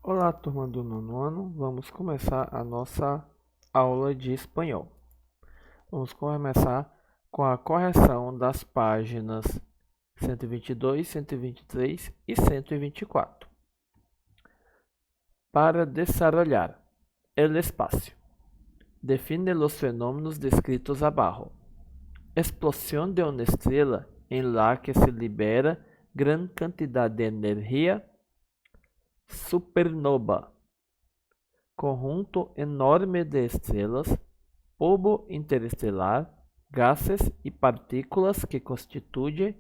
Olá, turma do nono ano. Vamos começar a nossa aula de espanhol. Vamos começar com a correção das páginas 122, 123 e 124. Para desarrollar el espacio, define los fenómenos descritos abajo. Explosión de una estrella en la que se libera gran cantidad de energía. Supernova, conjunto enorme de estrelas, polvo interestelar, gases e partículas que constituye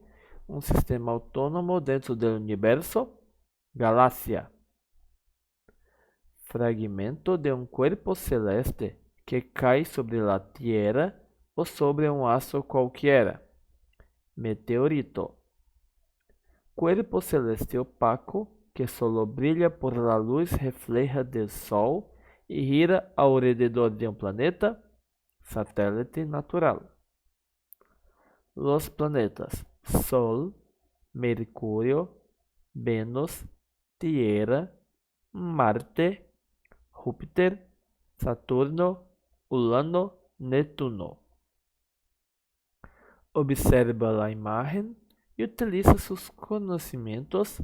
um sistema autônomo dentro do universo, galáxia. Fragmento de um corpo celeste que cai sobre a Terra ou sobre um astro qualquer, meteorito. Cuerpo celeste opaco que solo brilla por la luz refleja del Sol y gira alrededor de un planeta, satélite natural. Los planetas Sol, Mercurio, Venus, Tierra, Marte, Júpiter, Saturno, Urano, Neptuno. Observa la imagen y utiliza sus conocimientos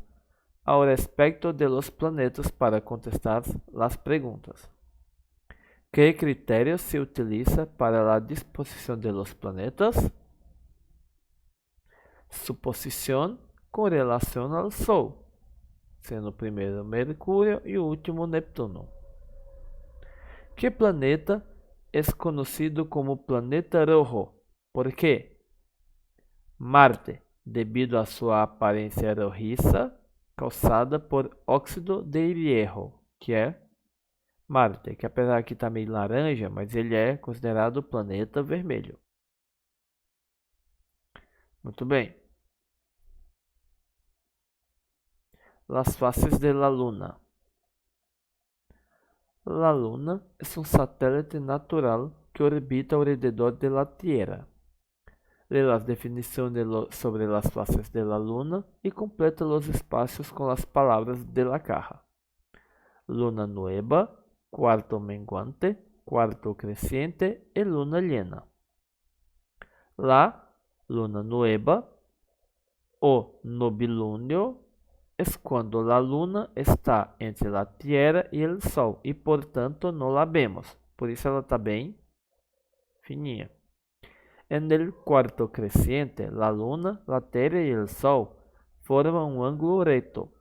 ao respecto de los planetas para contestar las preguntas. ¿Qué critério se utiliza para la disposición de los planetas? Su posición con relación al Sol, sendo o primeiro Mercúrio e o último Neptuno. ¿Qué planeta es conocido como planeta rojo? ¿Por qué? Marte, debido a sua aparência rojiza, causada por óxido de hierro, que é Marte, que apesar que está meio laranja, mas ele é considerado planeta vermelho. Muito bem. Las faces de la Luna. La Luna es un satélite natural que orbita alrededor de la Tierra. Lê las definiciones sobre las faces de la Luna y completa los espacios con las palabras de la caja. Luna nueva, cuarto menguante, cuarto creciente y luna llena. La luna nueva o novilunio es cuando la luna está entre la Tierra y el Sol y por tanto no la vemos. Por isso ela está bem fininha. En el cuarto creciente, la luna, la Tierra y el Sol forman un ángulo recto,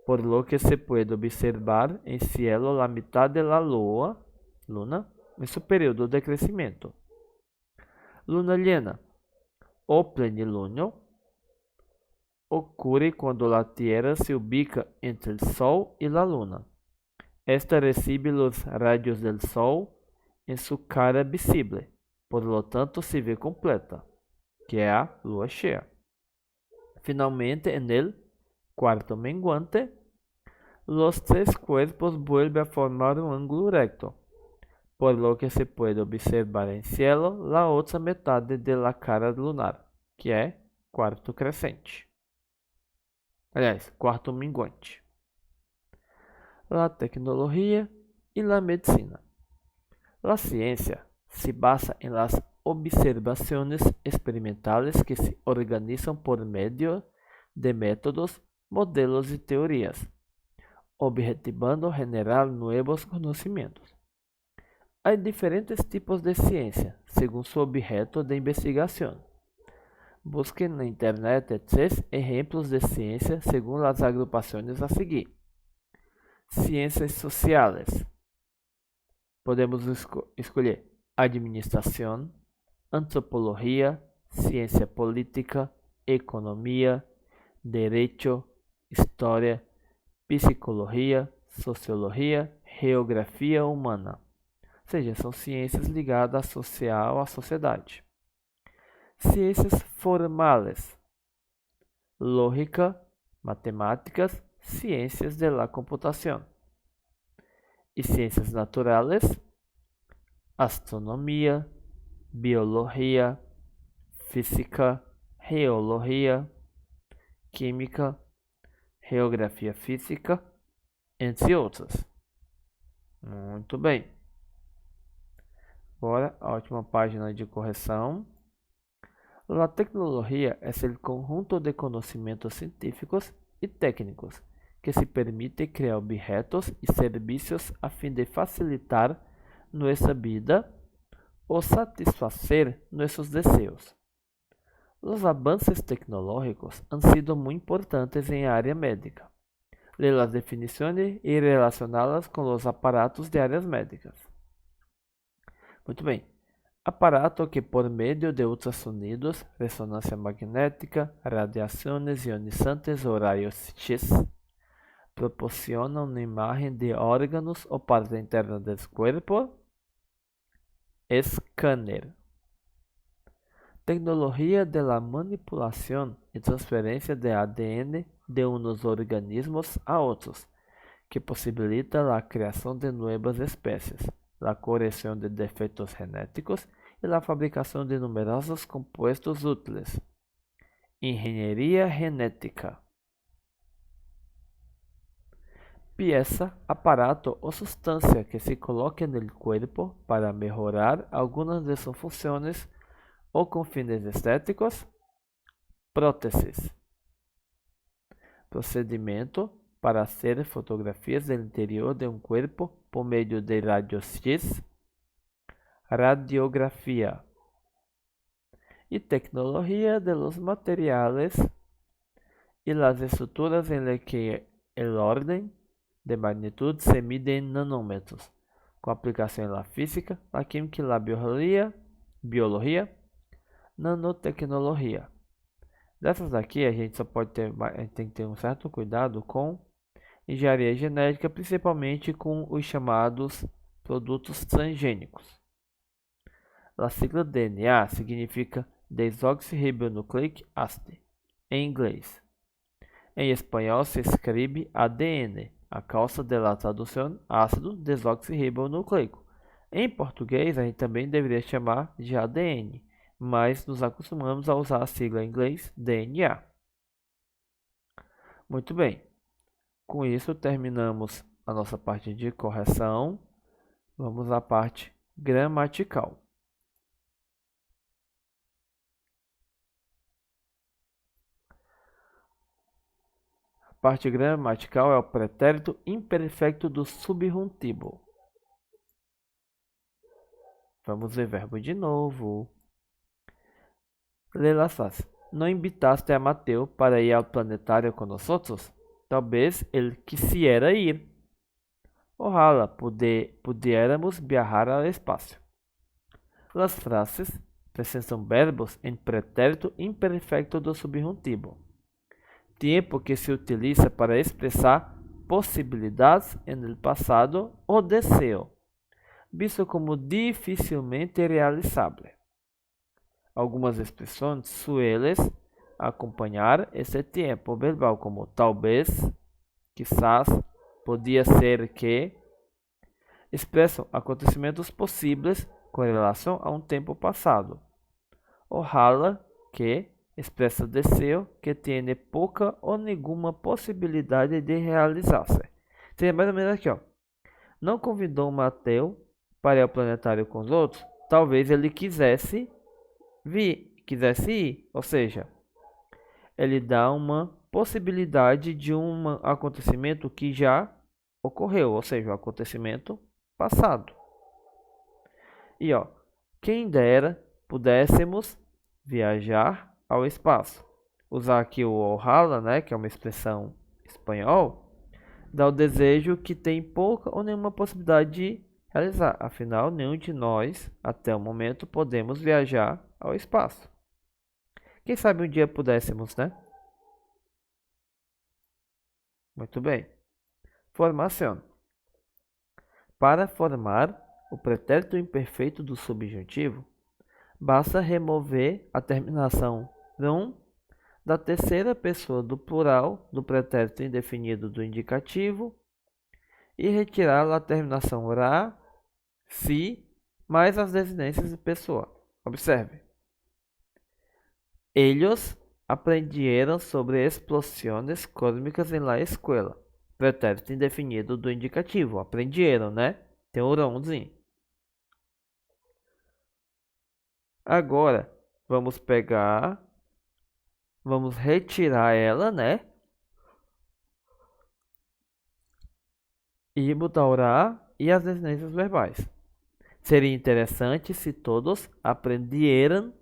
por lo que se puede observar en cielo la mitad de la luna en su periodo de crecimiento. Luna llena o plenilunio ocurre cuando la Tierra se ubica entre el Sol y la Luna. Esta recibe los rayos del Sol en su cara visible, por lo tanto se ve completa, que é a lua cheia. Finalmente, en el cuarto menguante, los tres cuerpos vuelven a formar un ángulo recto, por lo que se puede observar en cielo la otra metade de la cara lunar, que é quarto crescente. Aliás, quarto minguante. La tecnología y la medicina. La ciencia se basa en las observaciones experimentales que se organizan por medio de métodos, modelos y teorías, objetivando generar nuevos conocimientos. Hay diferentes tipos de ciencia según su objeto de investigación. Busque na internet 3 ejemplos de ciencia según las agrupaciones a seguir. Ciências sociales. Podemos escolher administração, antropologia, ciência política, economia, direito, história, psicologia, sociologia, geografia humana. Ou seja, são ciências ligadas social à sociedade. Ciências formales. Lógica, matemáticas, ciências de la computación. E ciências naturales, astronomia, biologia, física, geologia, química, geografia física, entre outras. Muito bem. Agora, a última página de correção. La tecnología es el conjunto de conocimientos científicos y técnicos que se permite crear objetos y servicios a fin de facilitar nuestra vida o satisfacer nuestros deseos. Los avances tecnológicos han sido muy importantes en área médica. Lee las definiciones y relacionadas con los aparatos de áreas médicas. Muito bem. Aparato que por medio de ultrassonidos, resonancia magnética, radiaciones ionizantes o rayos X proporcionan una imagen de órganos o parte interna del cuerpo. Escáner. Tecnología de la manipulación y transferencia de ADN de unos organismos a otros, que posibilita la creación de nuevas especies, la corrección de defectos genéticos y la fabricación de numerosos compuestos útiles. Ingeniería genética. Pieza, aparato o sustancia que se coloca en el cuerpo para mejorar algunas de sus funciones o con fines estéticos. Prótesis. Procedimiento para hacer fotografías del interior de un cuerpo por medio de rayos X. Radiografía. Y tecnología de los materiales y las estructuras en las que el orden de magnitud se mide en nanómetros, com aplicação na física, na química e na biologia, nanotecnologia. Dessas aqui a gente tem que ter um certo cuidado com engenharia genética, principalmente com os chamados produtos transgênicos. A sigla DNA significa Desoxyribonucleic Acid, em inglês. Em espanhol se escreve ADN, a causa de la tradução ácido desoxirribonucleico. Em português a gente também deveria chamar de ADN, mas nos acostumamos a usar a sigla em inglês DNA. Muito bem, com isso terminamos a nossa parte de correção. Vamos à parte gramatical. A parte gramatical é o pretérito imperfeito do subjuntivo. Vamos ver verbo de novo. Lê las frases. ¿No invitaste a Mateo para ir al planetario con nosotros? Tal vez él quisiera ir. Ojalá pudiéramos viajar al espacio. Las frases presentan verbos en pretérito imperfecto do subjuntivo. Tempo que se utiliza para expressar possibilidades no passado ou desejo, visto como dificilmente realizável. Algumas expressões suelen acompanhar esse tempo verbal, como talvez, quizás, podia ser que, expressam acontecimentos possíveis com relação a um tempo passado. Ojalá que expressa desejo que tem pouca ou nenhuma possibilidade de realizar-se. Seria mais ou menos aqui, ó. Não convidou Mateo para ir ao planetário com os outros? Talvez ele quisesse ir. Ou seja, ele dá uma possibilidade de um acontecimento que já ocorreu, ou seja, um acontecimento passado. E ó, quem dera pudéssemos viajar ao espaço. Usar aqui o ojalá, né, que é uma expressão espanhol, dá o desejo que tem pouca ou nenhuma possibilidade de realizar. Afinal, nenhum de nós, até o momento, podemos viajar ao espaço. Quem sabe um dia pudéssemos, né? Muito bem. Formação. Para formar o pretérito imperfeito do subjuntivo, basta remover a terminação da terceira pessoa do plural do pretérito indefinido do indicativo e retirar a terminação ra, si, mais as desinências de pessoa. Observe. Ellos aprendieron sobre explosiones cósmicas en la escuela, pretérito indefinido do indicativo. Aprenderam, né? Tem um rãozinho. Agora, vamos pegar, vamos retirar ela, né? E botar o ra e as desinências verbais. Seria interessante se todos aprendieran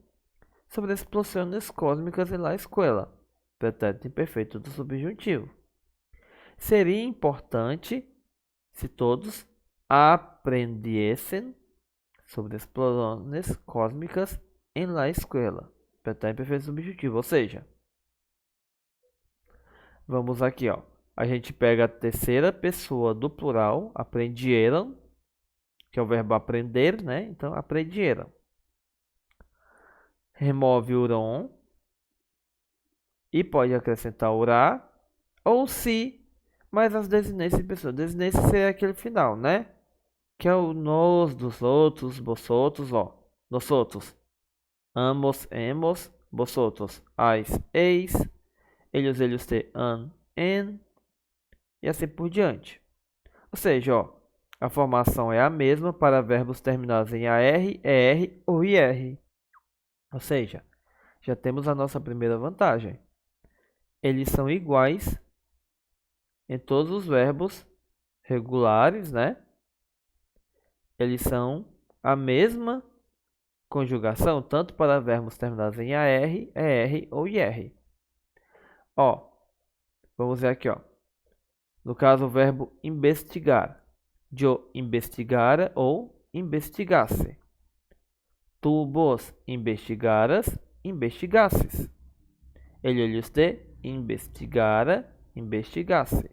sobre explosões cósmicas em la escola. Pretérito imperfeito do subjuntivo. Seria importante se todos aprendessem sobre explosões cósmicas em la escola. Pretérito imperfeito subjuntivo, ou seja, vamos aqui, ó. A gente pega a terceira pessoa do plural, aprendieram, que é o verbo aprender, né? Então, aprendieram. Remove o ron e pode acrescentar o ra ou se, mas as desinências de pessoa. Desinência seria aquele final, né? Que é o nos, dos outros, vosotros, ó. Nosotros, ambos, hemos, vosotros, ais, eis, eles te, an, en, e assim por diante. Ou seja, ó, a formação é a mesma para verbos terminados em AR, ER ou IR. Ou seja, já temos a nossa primeira vantagem. Eles são iguais em todos os verbos regulares, né? Eles são a mesma conjugação, tanto para verbos terminados em AR, ER ou IR. Ó, vamos ver aqui, ó. No caso, o verbo investigar. Yo investigara ou investigasse. Tu vos investigaras, investigasses. Eles te investigara, investigasse.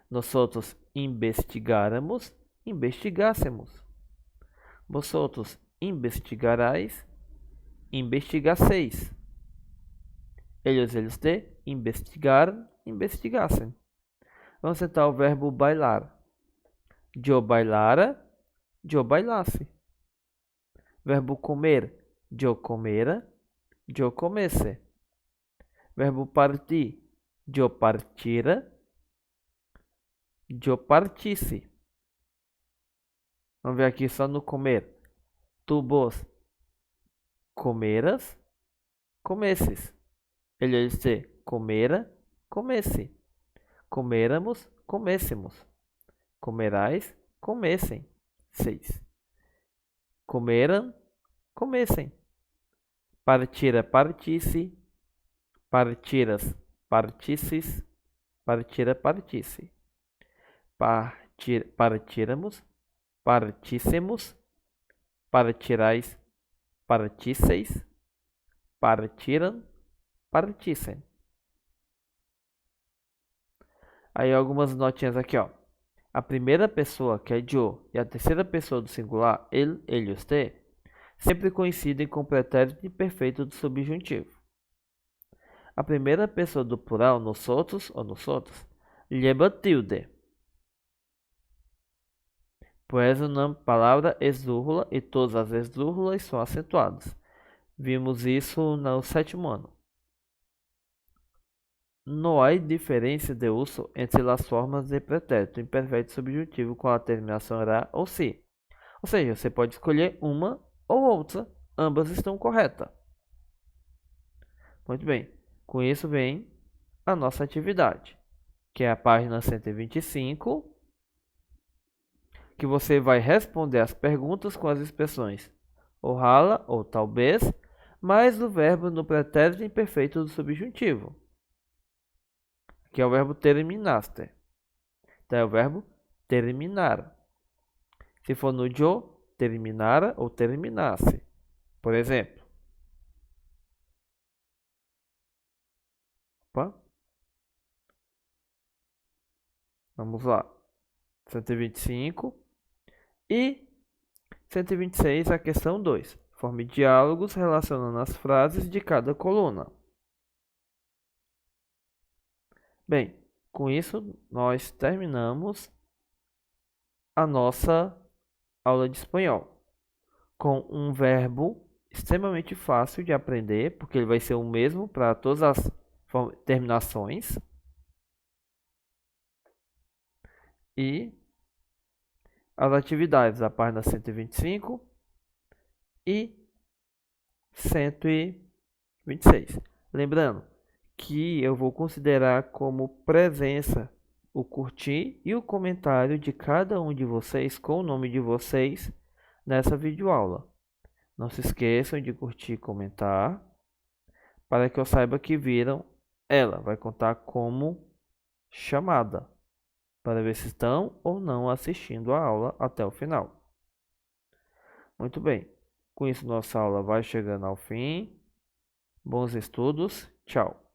Nosotros investigáramos, investigássemos. Vosotros investigarais, investigasseis. Eles te investigaram, investigassem. Vamos tentar o verbo bailar. Yo bailara, yo bailasse. Verbo comer. Yo comera, yo comesse. Verbo partir. Yo partira, yo partisse. Vamos ver aqui só no comer. Tu vos comeras, comesses. Eles te comera, comesse. Coméramos, comêssemos. Comerais, comessem. 6. Comeram, comessem. Partira, partisse. Partiras, partisses. Partira, partisse. Partíramos, partíssemos. Partirais, partisseis. Partiram, partissem. Aí algumas notinhas aqui, ó. A primeira pessoa, que é yo, e a terceira pessoa do singular, ele, eles, te, sempre coincidem com o pretérito imperfeito do subjuntivo. A primeira pessoa do plural, nosotros ou nosotros, lleva tilde. Pois uma palavra esdrúxula e todas as esdrúxulas são acentuadas. Vimos isso no 7º ano. Não há diferença de uso entre as formas de pretérito imperfeito subjuntivo com a terminação ra ou si. Ou seja, você pode escolher uma ou outra, ambas estão corretas. Muito bem, com isso vem a nossa atividade, que é a página 125, que você vai responder as perguntas com as expressões ojalá ou talvez, mais o verbo no pretérito imperfeito do subjuntivo, que é o verbo terminaste. Então é o verbo terminar. Se for no yo, terminara ou terminasse. Por exemplo. Opa. Vamos lá. 125 e 126, a questão 2. Forme diálogos relacionando as frases de cada coluna. Bem, com isso nós terminamos a nossa aula de espanhol com um verbo extremamente fácil de aprender, porque ele vai ser o mesmo para todas as terminações. e as atividades da página 125 e 126. Lembrando que eu vou considerar como presença o curtir e o comentário de cada um de vocês com o nome de vocês nessa videoaula. Não se esqueçam de curtir e comentar para que eu saiba que viram. Ela vai contar como chamada para ver se estão ou não assistindo a aula até o final. Muito bem. Com isso, nossa aula vai chegando ao fim. Bons estudos. Tchau.